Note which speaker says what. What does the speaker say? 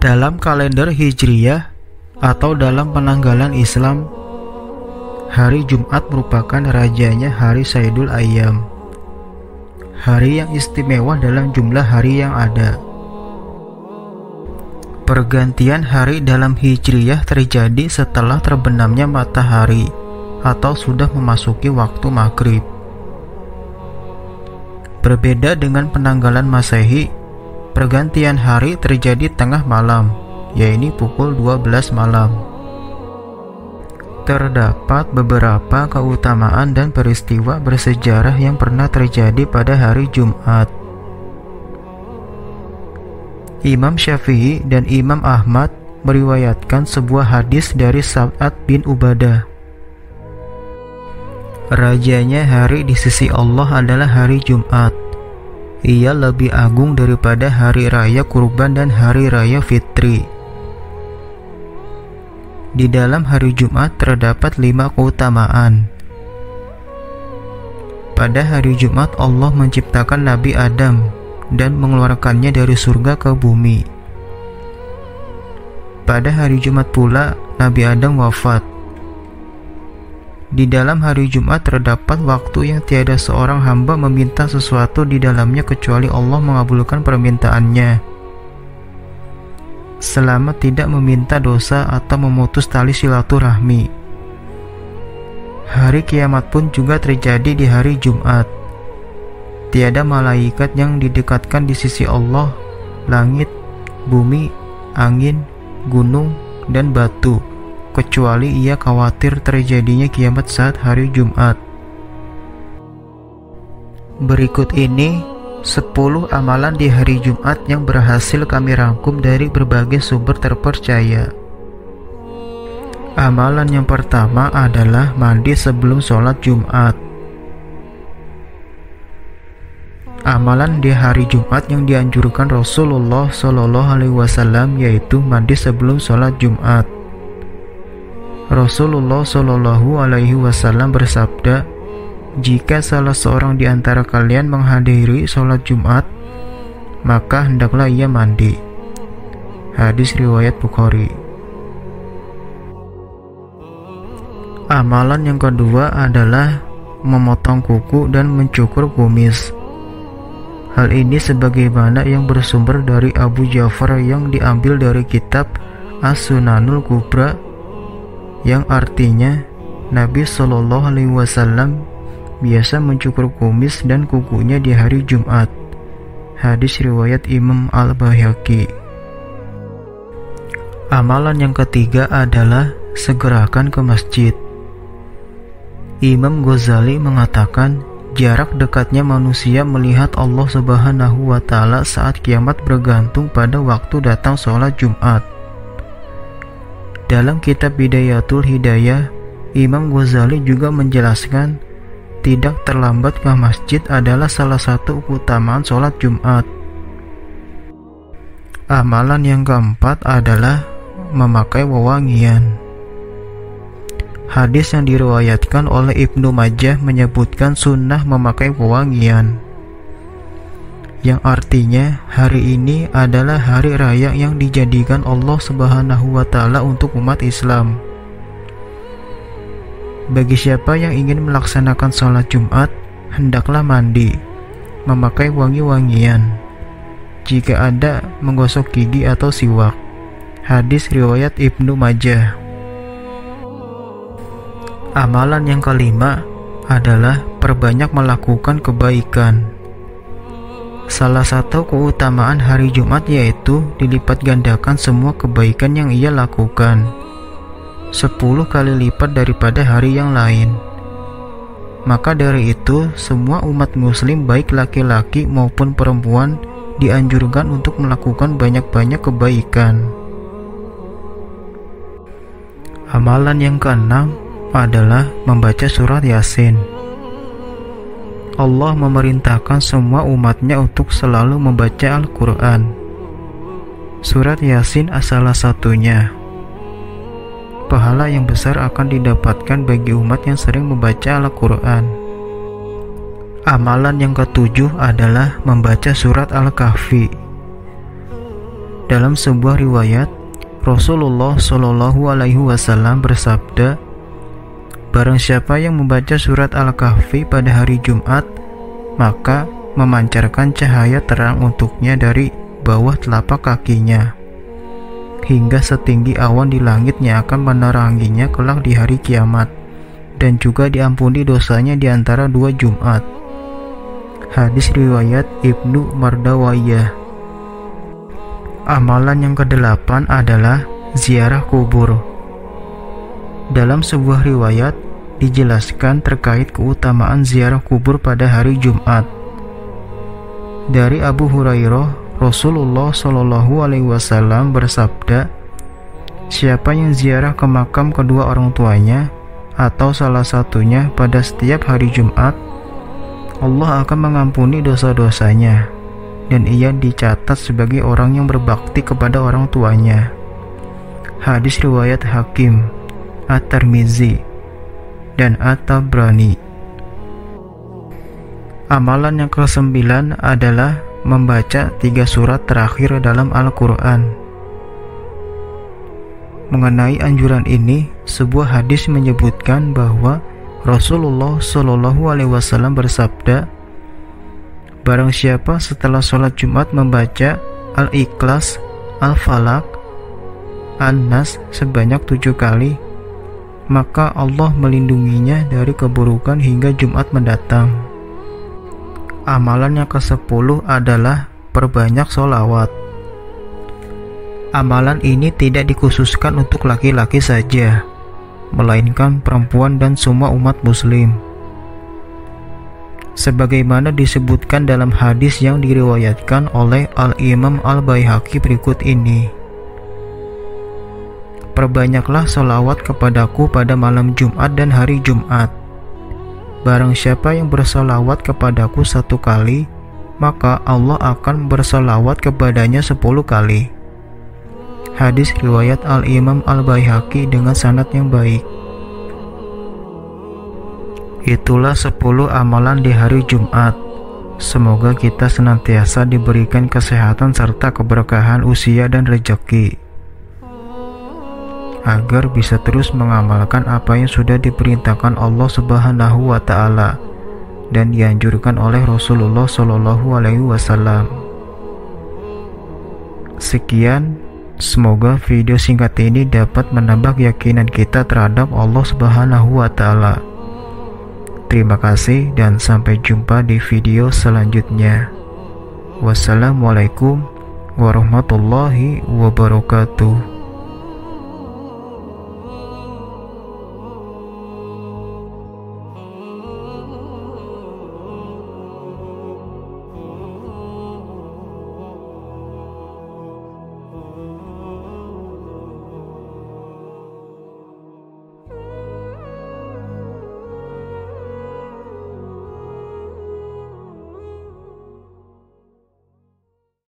Speaker 1: Dalam kalender Hijriyah atau dalam penanggalan Islam, hari Jumat merupakan rajanya hari Sayyidul Ayyam, hari yang istimewa dalam jumlah hari yang ada. Pergantian hari dalam Hijriyah terjadi setelah terbenamnya matahari atau sudah memasuki waktu maghrib. Berbeda dengan penanggalan Masehi, pergantian hari terjadi tengah malam, yaitu pukul 12 malam. Terdapat beberapa keutamaan dan peristiwa bersejarah yang pernah terjadi pada hari Jumat. Imam Syafi'i dan Imam Ahmad meriwayatkan sebuah hadis dari Sa'ad bin Ubadah. Rajanya hari di sisi Allah adalah hari Jumat. Ia lebih agung daripada hari raya Kurban dan hari raya Fitri. Di dalam hari Jumat terdapat 5 keutamaan. Pada hari Jumat Allah menciptakan Nabi Adam dan mengeluarkannya dari surga ke bumi. Pada hari Jumat pula Nabi Adam wafat. Di dalam hari Jumat terdapat waktu yang tiada seorang hamba meminta sesuatu di dalamnya kecuali Allah mengabulkan permintaannya, selama tidak meminta dosa atau memutus tali silaturahmi. Hari kiamat pun juga terjadi di hari Jumat. Tiada malaikat yang didekatkan di sisi Allah, langit, bumi, angin, gunung, dan batu, kecuali ia khawatir terjadinya kiamat saat hari Jumat. Berikut ini 10 amalan di hari Jumat yang berhasil kami rangkum dari berbagai sumber terpercaya. Amalan yang pertama adalah mandi sebelum sholat Jumat. Amalan di hari Jumat yang dianjurkan Rasulullah SAW yaitu mandi sebelum sholat Jumat. Rasulullah SAW bersabda, "Jika salah seorang di antara kalian menghadiri sholat Jumat, maka hendaklah ia mandi." Hadis riwayat Bukhari. Amalan yang kedua adalah memotong kuku dan mencukur kumis. Hal ini sebagaimana yang bersumber dari Abu Ja'far yang diambil dari kitab As-Sunanul Kubra, yang artinya Nabi SAW biasa mencukur kumis dan kukunya di hari Jumat. Hadis riwayat Imam Al-Baihaqi. Amalan yang ketiga adalah segerakan ke masjid. Imam Ghazali mengatakan, jarak dekatnya manusia melihat Allah Subhanahu wa Ta'ala saat kiamat bergantung pada waktu datang sholat Jumat. Dalam kitab Bidayatul Hidayah, Imam Ghazali juga menjelaskan tidak terlambat ke masjid adalah salah satu keutamaan sholat Jumat. Amalan yang keempat adalah memakai wewangian. Hadis yang diriwayatkan oleh Ibnu Majah menyebutkan sunnah memakai wewangian, yang artinya hari ini adalah hari raya yang dijadikan Allah Subhanahu wa Ta'ala untuk umat Islam. Bagi siapa yang ingin melaksanakan sholat Jumat, hendaklah mandi, memakai wangi-wangian, jika ada menggosok gigi atau siwak. Hadis riwayat Ibnu Majah. Amalan yang kelima adalah perbanyak melakukan kebaikan. Salah satu keutamaan hari Jumat yaitu dilipat gandakan semua kebaikan yang ia lakukan, 10 kali lipat daripada hari yang lain. Maka dari itu, semua umat muslim baik laki-laki maupun perempuan dianjurkan untuk melakukan banyak-banyak kebaikan. Amalan yang keenam adalah membaca surat Yasin. Allah memerintahkan semua umatnya untuk selalu membaca Al-Quran. Surat Yasin salah satunya. Pahala yang besar akan didapatkan bagi umat yang sering membaca Al-Quran. Amalan yang ketujuh adalah membaca surat Al-Kahfi. Dalam sebuah riwayat, Rasulullah Shallallahu Alaihi Wasallam bersabda, "Barang siapa yang membaca surat Al-Kahfi pada hari Jumat, maka memancarkan cahaya terang untuknya dari bawah telapak kakinya, hingga setinggi awan di langitnya akan meneranginya kelak di hari kiamat, dan juga diampuni dosanya di antara 2 Jumat." Hadis riwayat Ibnu Mardawayah. Amalan yang ke-8 adalah ziarah kubur. Dalam sebuah riwayat dijelaskan terkait keutamaan ziarah kubur pada hari Jumat. Dari Abu Hurairah, Rasulullah Shallallahu Alaihi Wasallam bersabda, "Siapa yang ziarah ke makam kedua orang tuanya atau salah satunya pada setiap hari Jumat, Allah akan mengampuni dosa-dosanya, dan ia dicatat sebagai orang yang berbakti kepada orang tuanya." Hadis riwayat Hakim, At-Tirmizi, dan At-Tabrani. Amalan yang ke-9 adalah membaca 3 surat terakhir dalam Al-Quran. Mengenai anjuran ini, sebuah hadis menyebutkan bahwa Rasulullah Shallallahu Alaihi Wasallam bersabda, "Barang siapa setelah sholat Jumat membaca Al-Ikhlas, Al-Falaq, An-Nas sebanyak 7 kali, maka Allah melindunginya dari keburukan hingga Jumat mendatang." Amalan yang ke-10 adalah perbanyak sholawat. Amalan ini tidak dikhususkan untuk laki-laki saja, melainkan perempuan dan semua umat muslim. Sebagaimana disebutkan dalam hadis yang diriwayatkan oleh Al-Imam Al-Baihaqi berikut ini, "Perbanyaklah sholawat kepadaku pada malam Jumat dan hari Jumat. Barang siapa yang bersolawat kepadaku 1 kali, maka Allah akan bersolawat kepadanya 10 kali." Hadis riwayat Al-Imam Al-Baihaqi dengan sanad yang baik. Itulah 10 amalan di hari Jumat. Semoga kita senantiasa diberikan kesehatan serta keberkahan usia dan rezeki, agar bisa terus mengamalkan apa yang sudah diperintahkan Allah Subhanahu wa Ta'ala dan dianjurkan oleh Rasulullah Shallallahu Alaihi Wasallam. Sekian, semoga video singkat ini dapat menambah keyakinan kita terhadap Allah Subhanahu wa Ta'ala. Terima kasih dan sampai jumpa di video selanjutnya. Wassalamualaikum warahmatullahi wabarakatuh.